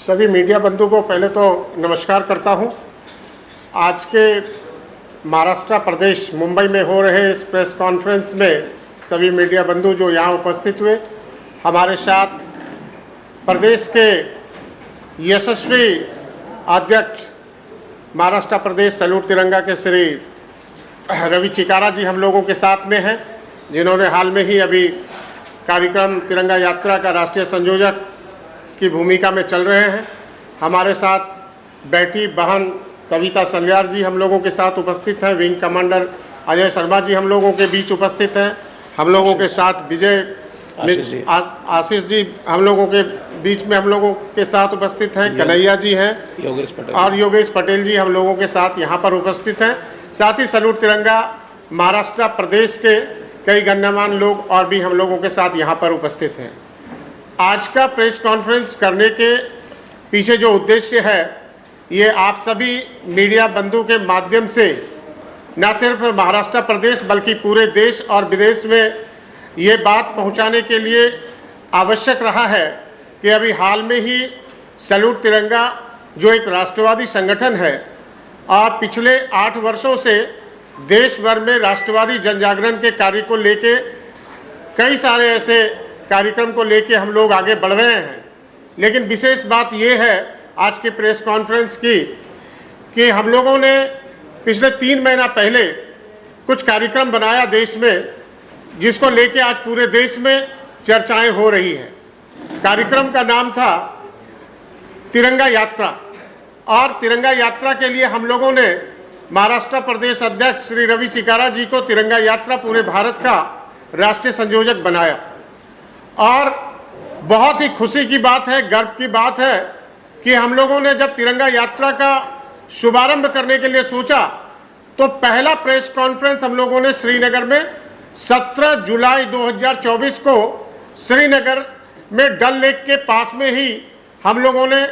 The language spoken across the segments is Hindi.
सभी मीडिया बंधु को पहले तो नमस्कार करता हूं। आज के महाराष्ट्र प्रदेश मुंबई में हो रहे इस प्रेस कॉन्फ्रेंस में सभी मीडिया बंधु जो यहाँ उपस्थित हुए, हमारे साथ प्रदेश के यशस्वी अध्यक्ष महाराष्ट्र प्रदेश सैल्यूट तिरंगा के श्री रवि चिकारा जी हम लोगों के साथ में हैं, जिन्होंने हाल में ही अभी कार्यक्रम तिरंगा यात्रा का राष्ट्रीय संयोजक की भूमिका में चल रहे हैं। हमारे साथ बेटी बहन कविता सलियार जी हम लोगों के साथ उपस्थित हैं। विंग कमांडर अजय शर्मा जी हम लोगों के बीच उपस्थित हैं। हम लोगों के साथ विजय आशीष जी हम लोगों के बीच में हम लोगों के साथ उपस्थित हैं। कन्हैया जी हैं और योगेश पटेल जी हम लोगों के साथ यहाँ पर उपस्थित हैं। साथ ही सैल्यूट तिरंगा महाराष्ट्र प्रदेश के कई गण्यमान्य लोग और भी हम लोगों के साथ यहाँ पर उपस्थित हैं। आज का प्रेस कॉन्फ्रेंस करने के पीछे जो उद्देश्य है, ये आप सभी मीडिया बंधु के माध्यम से न सिर्फ महाराष्ट्र प्रदेश बल्कि पूरे देश और विदेश में ये बात पहुंचाने के लिए आवश्यक रहा है कि अभी हाल में ही सैल्यूट तिरंगा जो एक राष्ट्रवादी संगठन है और पिछले 8 वर्षों से देश भर में राष्ट्रवादी जन जागरण के कार्य को लेके कई सारे ऐसे कार्यक्रम को लेके हम लोग आगे बढ़ रहे हैं। लेकिन विशेष बात यह है आज के प्रेस कॉन्फ्रेंस की कि हम लोगों ने पिछले 3 महीना पहले कुछ कार्यक्रम बनाया देश में, जिसको लेके आज पूरे देश में चर्चाएं हो रही हैं। कार्यक्रम का नाम था तिरंगा यात्रा और तिरंगा यात्रा के लिए हम लोगों ने महाराष्ट्र प्रदेश अध्यक्ष श्री रवि चिकारा जी को तिरंगा यात्रा पूरे भारत का राष्ट्रीय संयोजक बनाया। और बहुत ही खुशी की बात है, गर्व की बात है कि हम लोगों ने जब तिरंगा यात्रा का शुभारंभ करने के लिए सोचा तो पहला प्रेस कॉन्फ्रेंस हम लोगों ने श्रीनगर में 17 जुलाई 2024 को श्रीनगर में डल लेक के पास में ही हम लोगों ने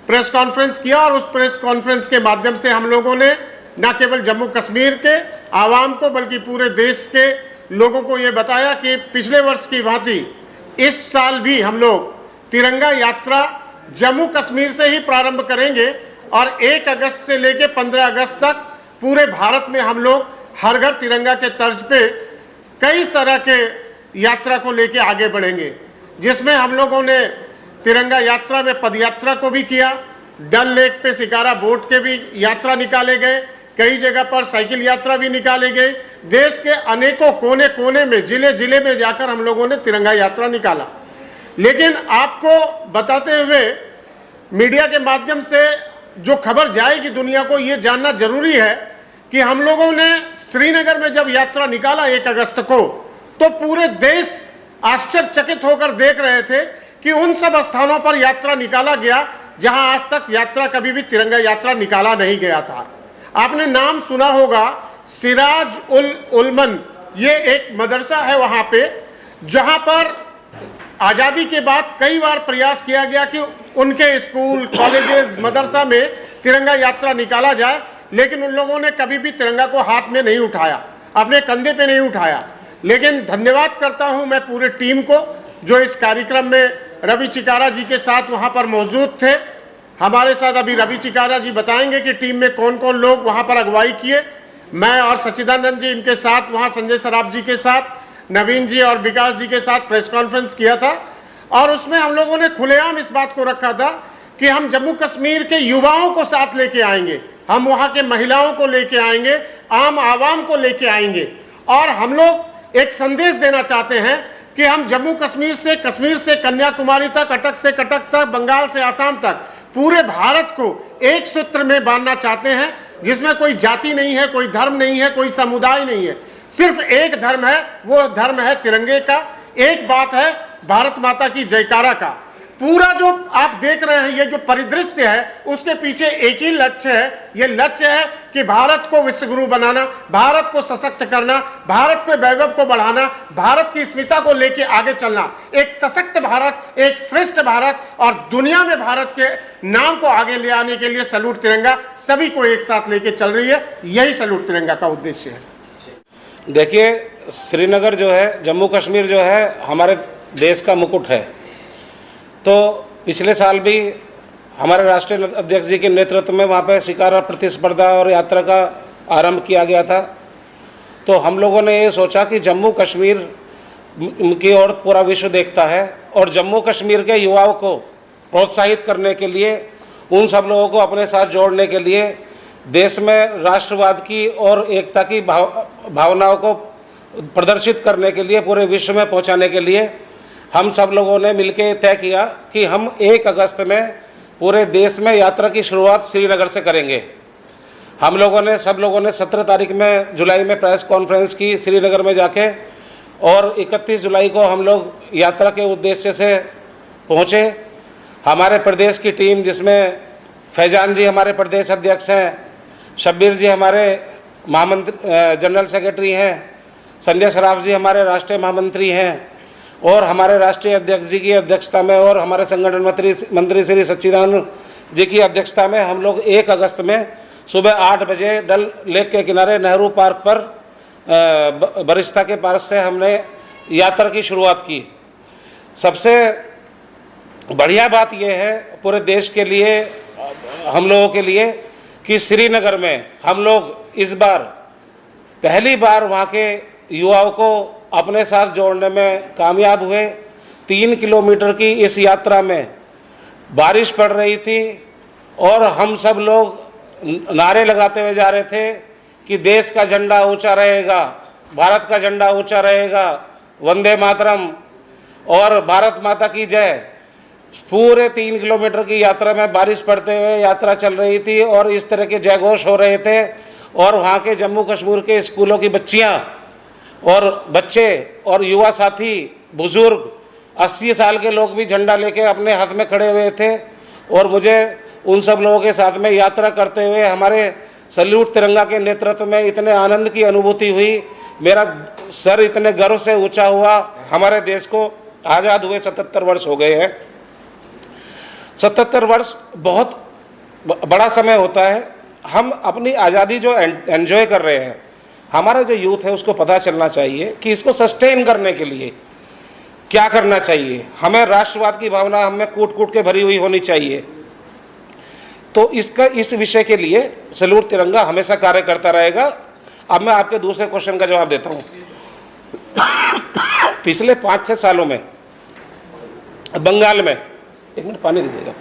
प्रेस कॉन्फ्रेंस किया। और उस प्रेस कॉन्फ्रेंस के माध्यम से हम लोगों ने न केवल जम्मू कश्मीर के आवाम को बल्कि पूरे देश के लोगों को ये बताया कि पिछले वर्ष की भांति इस साल भी हम लोग तिरंगा यात्रा जम्मू कश्मीर से ही प्रारंभ करेंगे और 1 अगस्त से लेकर 15 अगस्त तक पूरे भारत में हम लोग हर घर तिरंगा के तर्ज पे कई तरह के यात्रा को लेकर आगे बढ़ेंगे, जिसमें हम लोगों ने तिरंगा यात्रा में पदयात्रा को भी किया। डल लेक पे शिकारा बोट के भी यात्रा निकाले गए, कई जगह पर साइकिल यात्रा भी निकाले गए। देश के अनेकों कोने कोने में जिले जिले में जाकर हम लोगों ने तिरंगा यात्रा निकाला। लेकिन आपको बताते हुए मीडिया के माध्यम से जो खबर जाएगी दुनिया को, ये जानना जरूरी है कि हम लोगों ने श्रीनगर में जब यात्रा निकाला 1 अगस्त को, तो पूरे देश आश्चर्यचकित होकर देख रहे थे कि उन सब स्थानों पर यात्रा निकाला गया जहां आज तक यात्रा कभी भी तिरंगा यात्रा निकाला नहीं गया था। आपने नाम सुना होगा सिराज उल उलमन, ये एक मदरसा है वहां पे, जहां पर आज़ादी के बाद कई बार प्रयास किया गया कि उनके स्कूल कॉलेजेस मदरसा में तिरंगा यात्रा निकाला जाए, लेकिन उन लोगों ने कभी भी तिरंगा को हाथ में नहीं उठाया, अपने कंधे पे नहीं उठाया। लेकिन धन्यवाद करता हूं मैं पूरे टीम को जो इस कार्यक्रम में रवि चिकारा जी के साथ वहां पर मौजूद थे। हमारे साथ अभी रवि चिकारा जी बताएंगे कि टीम में कौन कौन लोग वहां पर अगुवाई किए। मैं और सच्चिदानंद जी इनके साथ वहां संजय सराफ जी के साथ, नवीन जी और विकास जी के साथ प्रेस कॉन्फ्रेंस किया था और उसमें हम लोगों ने खुलेआम इस बात को रखा था कि हम जम्मू कश्मीर के युवाओं को साथ लेके आएंगे, हम वहां के महिलाओं को लेके आएंगे, आम आवाम को लेके आएंगे और हम लोग एक संदेश देना चाहते हैं कि हम जम्मू कश्मीर से कन्याकुमारी तक, अटक से कटक तक, बंगाल से आसाम तक पूरे भारत को एक सूत्र में बांधना चाहते हैं, जिसमें कोई जाति नहीं है, कोई धर्म नहीं है, कोई समुदाय नहीं है, सिर्फ एक धर्म है, वो धर्म है तिरंगे का। एक बात है भारत माता की जयकारा का। पूरा जो आप देख रहे हैं ये जो परिदृश्य है, उसके पीछे एक ही लक्ष्य है। ये लक्ष्य है कि भारत को विश्वगुरु बनाना, भारत को सशक्त करना, भारत के वैभव को बढ़ाना, भारत की अस्मिता को लेके आगे चलना, एक सशक्त भारत, एक श्रेष्ठ भारत और दुनिया में भारत के नाम को आगे ले आने के लिए सैल्यूट तिरंगा सभी को एक साथ लेके चल रही है। यही सैल्यूट तिरंगा का उद्देश्य है। देखिए, श्रीनगर जो है, जम्मू कश्मीर जो है, हमारे देश का मुकुट है। तो पिछले साल भी हमारे राष्ट्रीय अध्यक्ष जी के नेतृत्व में वहाँ पे शिकारा प्रतिस्पर्धा और यात्रा का आरंभ किया गया था। तो हम लोगों ने ये सोचा कि जम्मू कश्मीर की ओर पूरा विश्व देखता है और जम्मू कश्मीर के युवाओं को प्रोत्साहित करने के लिए, उन सब लोगों को अपने साथ जोड़ने के लिए, देश में राष्ट्रवाद की और एकता की भावनाओं को प्रदर्शित करने के लिए, पूरे विश्व में पहुंचाने के लिए हम सब लोगों ने मिलकर तय किया कि हम 1 अगस्त में पूरे देश में यात्रा की शुरुआत श्रीनगर से करेंगे। हम लोगों ने, सब लोगों ने 17 तारीख में जुलाई में प्रेस कॉन्फ्रेंस की श्रीनगर में जाके, और 31 जुलाई को हम लोग यात्रा के उद्देश्य से पहुँचे। हमारे प्रदेश की टीम, जिसमें फैजान जी हमारे प्रदेश अध्यक्ष हैं, शब्बीर जी हमारे महामंत्री जनरल सेक्रेटरी हैं, संजय सराफ जी हमारे राष्ट्रीय महामंत्री हैं, और हमारे राष्ट्रीय अध्यक्ष जी की अध्यक्षता में और हमारे संगठन मंत्री श्री सच्चिदानंद जी की अध्यक्षता में हम लोग 1 अगस्त में सुबह 8 बजे डल लेक के किनारे नेहरू पार्क पर बरिस्ता के पास से हमने यात्रा की शुरुआत की। सबसे बढ़िया बात यह है पूरे देश के लिए, हम लोगों के लिए, कि श्रीनगर में हम लोग इस बार पहली बार वहाँ के युवाओं को अपने साथ जोड़ने में कामयाब हुए। 3 किलोमीटर की इस यात्रा में बारिश पड़ रही थी और हम सब लोग नारे लगाते हुए जा रहे थे कि देश का झंडा ऊंचा रहेगा, भारत का झंडा ऊंचा रहेगा, वंदे मातरम और भारत माता की जय। पूरे 3 किलोमीटर की यात्रा में बारिश पड़ते हुए यात्रा चल रही थी और इस तरह के जयघोष हो रहे थे, और वहाँ के जम्मू कश्मीर के स्कूलों की बच्चियाँ और बच्चे और युवा साथी, बुजुर्ग, 80 साल के लोग भी झंडा लेके अपने हाथ में खड़े हुए थे। और मुझे उन सब लोगों के साथ में यात्रा करते हुए हमारे सल्यूट तिरंगा के नेतृत्व में इतने आनंद की अनुभूति हुई, मेरा सर इतने गर्व से ऊंचा हुआ। हमारे देश को आज़ाद हुए 77 वर्ष हो गए हैं। 77 वर्ष बहुत बड़ा समय होता है। हम अपनी आज़ादी जो एंजॉय कर रहे हैं, हमारा जो यूथ है उसको पता चलना चाहिए कि इसको सस्टेन करने के लिए क्या करना चाहिए। हमें राष्ट्रवाद की भावना हमें कूट कूट के भरी हुई होनी चाहिए। तो इस विषय के लिए सल्यूट तिरंगा हमेशा कार्य करता रहेगा। अब मैं आपके दूसरे क्वेश्चन का जवाब देता हूँ। पिछले 5-6 सालों में बंगाल में, 1 मिनट पानी दीजिएगा,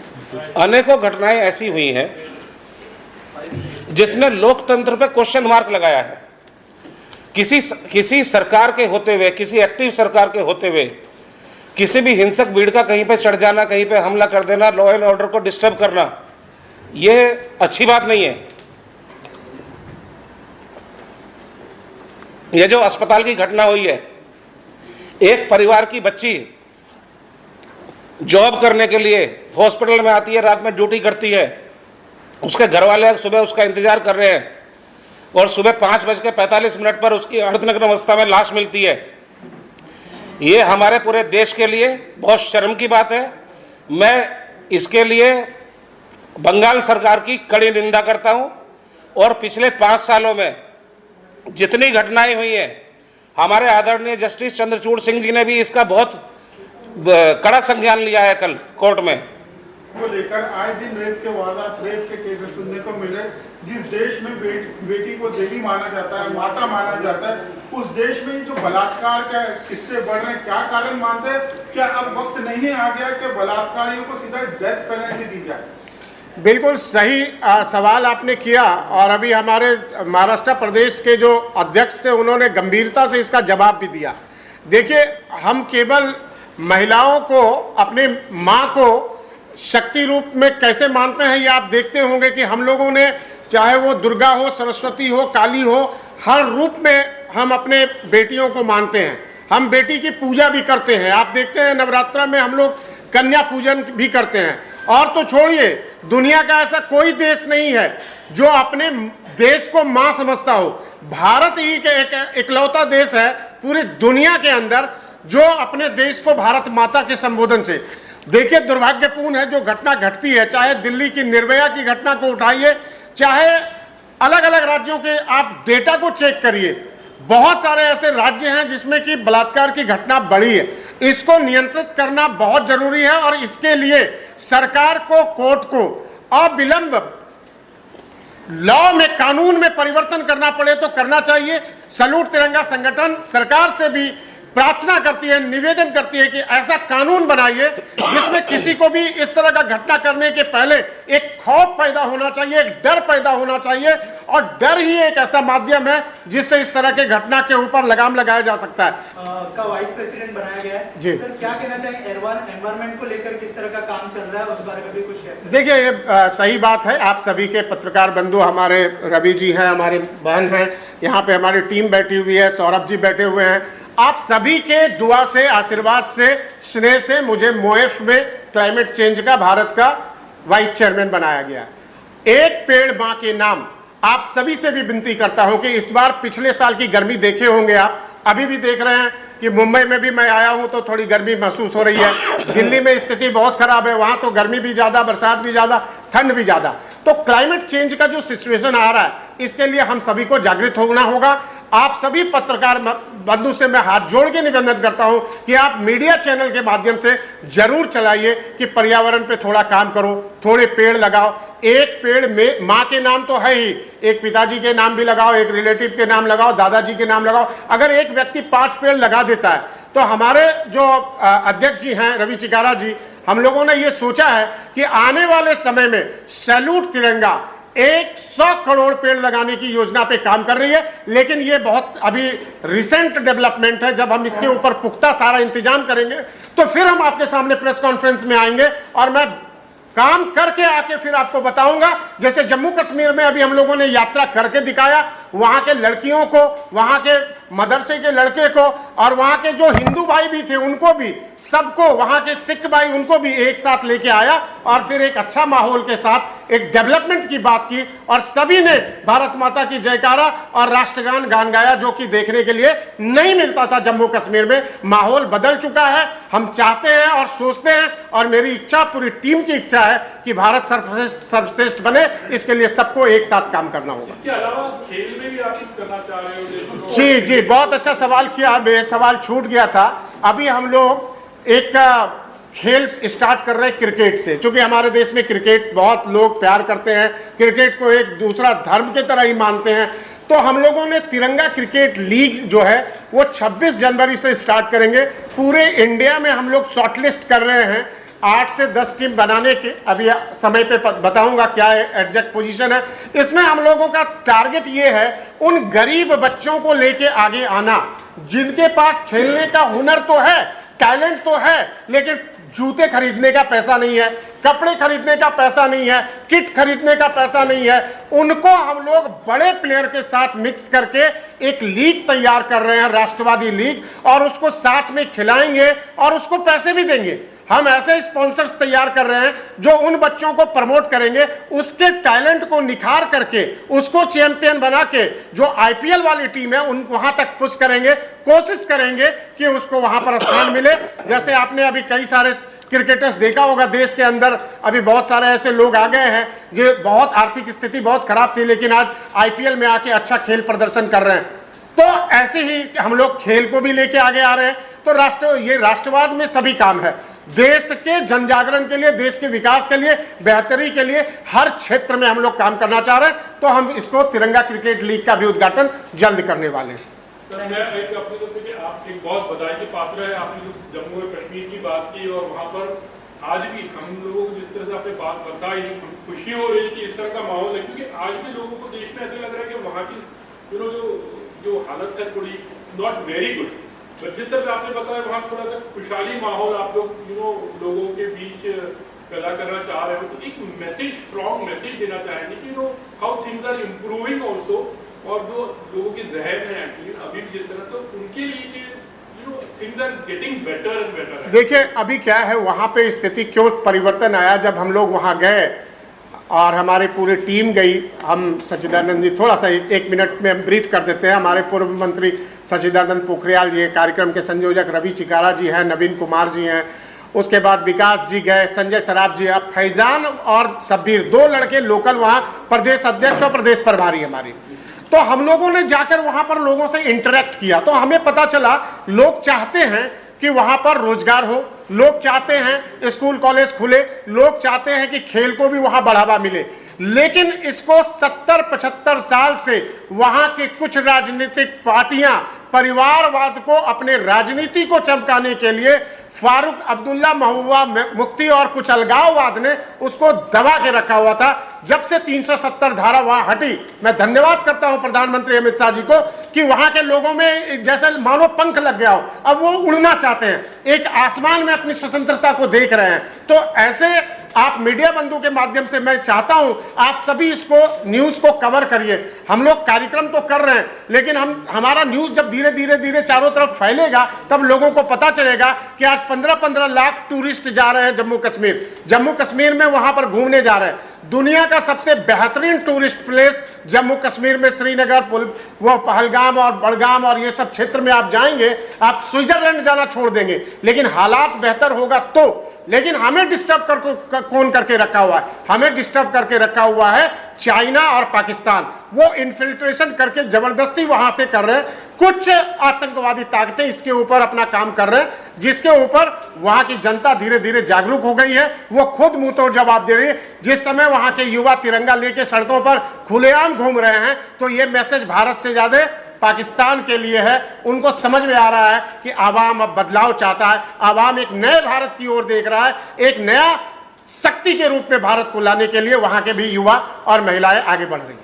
अनेकों घटनाएं ऐसी हुई हैं जिसने लोकतंत्र पे क्वेश्चन मार्क लगाया है। किसी सरकार के होते हुए, किसी एक्टिव सरकार के होते हुए, किसी भी हिंसक भीड़ का कहीं पे चढ़ जाना, कहीं पे हमला कर देना, लॉ एंड ऑर्डर को डिस्टर्ब करना, ये अच्छी बात नहीं है। ये जो अस्पताल की घटना हुई है, एक परिवार की बच्ची जॉब करने के लिए हॉस्पिटल में आती है, रात में ड्यूटी करती है, उसके घर वाले सुबह उसका इंतजार कर रहे हैं और सुबह 5:45 पर उसकी अर्धनग्न अवस्था में लाश मिलती है। ये हमारे पूरे देश के लिए बहुत शर्म की बात है। मैं इसके लिए बंगाल सरकार की कड़ी निंदा करता हूं और पिछले 5 सालों में जितनी घटनाएं हुई हैं, हमारे आदरणीय जस्टिस चंद्रचूड़ सिंह जी ने भी इसका बहुत कड़ा संज्ञान लिया है कल कोर्ट में। को लेकर आए दिन रेप के वारदात, रेप के केसेस सुनने को मिले। जिस देश में बेटी को देवी माना जाता है, माता माना जाता है, उस देश में जो बलात्कार के किस्से बढ़ रहे हैं, क्या कारण मानते हैं? क्या अब वक्त नहीं आ गया कि बलात्कारियों को सीधा डेथ पेनल्टी दी जाए? बिल्कुल सही सवाल आपने किया, और अभी हमारे महाराष्ट्र प्रदेश के जो अध्यक्ष थे उन्होंने गंभीरता से इसका जवाब भी दिया। देखिए, हम केवल महिलाओं को, अपनी माँ को शक्ति रूप में कैसे मानते हैं, ये आप देखते होंगे कि हम लोगों ने, चाहे वो दुर्गा हो, सरस्वती हो, काली हो, हर रूप में हम अपने बेटियों को मानते हैं। हम बेटी की पूजा भी करते हैं। आप देखते हैं नवरात्रा में हम लोग कन्या पूजन भी करते हैं। और तो छोड़िए, दुनिया का ऐसा कोई देश नहीं है जो अपने देश को माँ समझता हो। भारत ही एक इकलौता देश है पूरी दुनिया के अंदर जो अपने देश को भारत माता के संबोधन से, देखिए दुर्भाग्यपूर्ण है जो घटना घटती है, चाहे दिल्ली की निर्भया की घटना को उठाइए, चाहे अलग अलग राज्यों के आप डेटा को चेक करिए, बहुत सारे ऐसे राज्य हैं जिसमें कि बलात्कार की घटना बढ़ी है। इसको नियंत्रित करना बहुत जरूरी है और इसके लिए सरकार को, कोर्ट को अविलंब लॉ में, कानून में परिवर्तन करना पड़े तो करना चाहिए। सैल्यूट तिरंगा संगठन सरकार से भी प्रार्थना करती है, निवेदन करती है कि ऐसा कानून बनाइए जिसमें किसी को भी इस तरह का घटना करने के पहले एक खौफ पैदा होना चाहिए, एक डर पैदा होना चाहिए, और डर ही एक ऐसा माध्यम है जिससे इस तरह के घटना के ऊपर लगाम लगाया जा सकता है। का वाइस प्रेसिडेंट बनाया गया है जी सर, क्या कहना चाहिए एनवायरमेंट को लेकर, किस तरह का काम चल रहा है उस बारे में भी कुछ शेयर करें। देखिए, ये सही बात है। आप सभी के पत्रकार बंधु, हमारे रवि जी हैं, हमारे बहन हैं, यहाँ पे हमारी टीम बैठी हुई है, सौरभ जी बैठे हुए हैं, आप सभी के दुआ से, आशीर्वाद से, स्नेह से मुझे मोएफ में क्लाइमेट चेंज का भारत का वाइस चेयरमैन बनाया गया। एक पेड़ मां के नाम, आप सभी से भी विनती करता हूं कि इस बार पिछले साल की गर्मी देखे होंगे, आप अभी भी देख रहे हैं कि मुंबई में भी मैं आया हूं तो थोड़ी गर्मी महसूस हो रही है। दिल्ली में स्थिति बहुत खराब है, वहां तो गर्मी भी ज्यादा, बरसात भी ज्यादा, ठंड भी ज्यादा। तो क्लाइमेट चेंज का जो सिचुएशन आ रहा है, इसके लिए हम सभी को जागृत होना होगा। आप सभी पत्रकार बंधु से मैं हाथ जोड़ के निवेदन करता हूं कि आप मीडिया चैनल के माध्यम से जरूर चलाइए कि पर्यावरण पे थोड़ा काम करो, थोड़े पेड़ लगाओ। एक पेड़ में माँ के नाम तो है ही, एक पिताजी के नाम भी लगाओ, एक रिलेटिव के नाम लगाओ, दादाजी के नाम लगाओ। अगर एक व्यक्ति 5 पेड़ लगा देता है तो हमारे जो अध्यक्ष जी हैं रवि चिकारा जी, हम लोगों ने ये सोचा है कि आने वाले समय में सैल्यूट तिरंगा 100 करोड़ पेड़ लगाने की योजना पे काम कर रही है। लेकिन ये बहुत अभी रिसेंट डेवलपमेंट है। जब हम इसके ऊपर पुख्ता सारा इंतजाम करेंगे तो फिर हम आपके सामने प्रेस कॉन्फ्रेंस में आएंगे और मैं काम करके आके फिर आपको बताऊंगा। जैसे जम्मू कश्मीर में अभी हम लोगों ने यात्रा करके दिखाया, वहां के लड़कियों को, वहां के मदरसे के लड़के को और वहां के जो हिंदू भाई भी थे उनको भी, सबको, वहां के सिख भाई उनको भी एक साथ लेके आया और फिर एक अच्छा माहौल के साथ एक डेवलपमेंट की बात की और सभी ने भारत माता की जयकारा और राष्ट्रगान गान गाया, जो कि देखने के लिए नहीं मिलता था जम्मू कश्मीर में। माहौल बदल चुका है। हम चाहते हैं और सोचते हैं और मेरी इच्छा, पूरी टीम की इच्छा है कि भारत सर्वश्रेष्ठ बने। इसके लिए सबको एक साथ काम करना होगा। इसके अलावा खेल में भी आप कुछ करना चाह रहे हो? जी जी, बहुत अच्छा सवाल किया, मेरा सवाल छूट गया था। अभी हम लोग एक खेल स्टार्ट कर रहे हैं क्रिकेट से, क्योंकि हमारे देश में क्रिकेट बहुत लोग प्यार करते हैं, क्रिकेट को एक दूसरा धर्म की तरह ही मानते हैं। तो हम लोगों ने तिरंगा क्रिकेट लीग जो है वो 26 जनवरी से स्टार्ट करेंगे। पूरे इंडिया में हम लोग शॉर्टलिस्ट कर रहे हैं 8 से 10 टीम बनाने के। अभी समय पे बताऊंगा क्या एग्जैक्ट पोजीशन है। इसमें हम लोगों का टारगेट ये है, उन गरीब बच्चों को लेके आगे आना जिनके पास खेलने का हुनर तो है, टैलेंट तो है, लेकिन जूते खरीदने का पैसा नहीं है, कपड़े खरीदने का पैसा नहीं है, किट खरीदने का पैसा नहीं है। उनको हम लोग बड़े प्लेयर के साथ मिक्स करके एक लीग तैयार कर रहे हैं, राष्ट्रवादी लीग, और उसको साथ में खिलाएंगे और उसको पैसे भी देंगे। हम ऐसे स्पॉन्सर्स तैयार कर रहे हैं जो उन बच्चों को प्रमोट करेंगे, उसके टैलेंट को निखार करके उसको चैंपियन बना के जो आईपीएल वाली टीम है उन वहां तक पुश करेंगे, कोशिश करेंगे कि उसको वहां पर स्थान मिले। जैसे आपने अभी कई सारे क्रिकेटर्स देखा होगा देश के अंदर, अभी बहुत सारे ऐसे लोग आ गए हैं जो बहुत आर्थिक स्थिति बहुत खराब थी लेकिन आज आईपीएल में आके अच्छा खेल प्रदर्शन कर रहे हैं। तो ऐसे ही हम लोग खेल को भी लेके आगे आ रहे हैं। तो ये राष्ट्रवाद में सभी काम है। देश के जन जागरण के लिए, देश के विकास के लिए, बेहतरी के लिए हर क्षेत्र में हम लोग काम करना चाह रहे हैं। तो हम इसको तिरंगा क्रिकेट लीग का भी उद्घाटन जल्द करने वाले हैं। आप एक बहुत बधाई के पात्र है। आपने जो जम्मू और कश्मीर की बात की और वहाँ पर आज भी हम लोगों को जिस तरह से आपने बात बताई, खुशी हो रही है कि इस तरह का माहौल है, क्योंकि आज भी लोगों को देश में ऐसा लग रहा है कि वहाँ की जो हालत है थोड़ी नॉट वेरी गुड। बट जिस तरह से आपने बताया वहाँ थोड़ा सा खुशहाली माहौल आप लोग लोगों के बीच पैदा करना चाह रहे हो। तो एक मैसेज, स्ट्रॉन्ग मैसेज देना चाहेंगे कि how things are improving also, और जो लोगों के जहन है एक्चुअली अभी भी जिस तरह, तो उनके लिए things are getting better and better. देखिए अभी क्या है, वहाँ पे स्थिति क्यों परिवर्तन आया, जब हम लोग वहाँ गए और हमारी पूरी टीम गई। हम सच्चिदानंद जी, थोड़ा सा 1 मिनट में हम ब्रीफ कर देते हैं। हमारे पूर्व मंत्री सच्चिदानंद पोखरियाल जी, कार्यक्रम के संयोजक रवि चिकारा जी हैं, नवीन कुमार जी हैं, उसके बाद विकास जी गए, संजय सराफ जी, अब फैजान और शब्बीर, 2 लड़के लोकल वहाँ प्रदेश अध्यक्ष और प्रदेश प्रभारी हमारी। तो हम लोगों ने जाकर वहाँ पर लोगों से इंटरेक्ट किया तो हमें पता चला लोग चाहते हैं कि वहां पर रोजगार हो, लोग चाहते हैं स्कूल कॉलेज खुले, लोग चाहते हैं कि खेल को भी वहां बढ़ावा मिले। लेकिन इसको 70-75 साल से वहां की कुछ राजनीतिक पार्टियां परिवारवाद को अपने राजनीति को चमकाने के लिए फारूक अब्दुल्ला, महबूबा मुफ्ती और कुछ अलगाववाद ने उसको दबा के रखा हुआ था। जब से 370 धारा वहां हटी, मैं धन्यवाद करता हूं प्रधानमंत्री अमित शाह जी को कि वहां के लोगों में जैसे मानो पंख लग गया हो, अब वो उड़ना चाहते हैं, एक आसमान में अपनी स्वतंत्रता को देख रहे हैं। तो ऐसे आप मीडिया बंधु के माध्यम से मैं चाहता हूं आप सभी इसको न्यूज को कवर करिए। हम लोग कार्यक्रम तो कर रहे हैं, लेकिन हमारा न्यूज जब धीरे धीरे चारों तरफ फैलेगा तब लोगों को पता चलेगा कि आज 15-15 लाख टूरिस्ट जा रहे हैं जम्मू कश्मीर में, वहां पर घूमने जा रहे हैं। दुनिया का सबसे बेहतरीन टूरिस्ट प्लेस जम्मू कश्मीर में श्रीनगर, वो पहलगाम और बड़गाम और ये सब क्षेत्र में आप जाएंगे, आप स्विट्जरलैंड जाना छोड़ देंगे। लेकिन हालात बेहतर होगा तो, लेकिन हमें डिस्टर्ब कौन करके रखा हुआ है? हमें डिस्टर्ब करके रखा हुआ है चाइना और पाकिस्तान। वो इन्फिल्ट्रेशन करके जबरदस्ती वहां से कर रहे हैं। कुछ आतंकवादी ताकतें इसके ऊपर अपना काम कर रहे हैं, जिसके ऊपर वहां की जनता धीरे धीरे जागरूक हो गई है। वो खुद मुंह तोड़ जवाब दे रही है। जिस समय वहां के युवा तिरंगा लेके सड़कों पर खुलेआम घूम रहे हैं, तो ये मैसेज भारत से ज्यादा पाकिस्तान के लिए है। उनको समझ में आ रहा है कि आवाम अब बदलाव चाहता है, आवाम एक नए भारत की ओर देख रहा है, एक नया शक्ति के रूप में भारत को लाने के लिए वहां के भी युवा और महिलाएं आगे बढ़ रही हैं।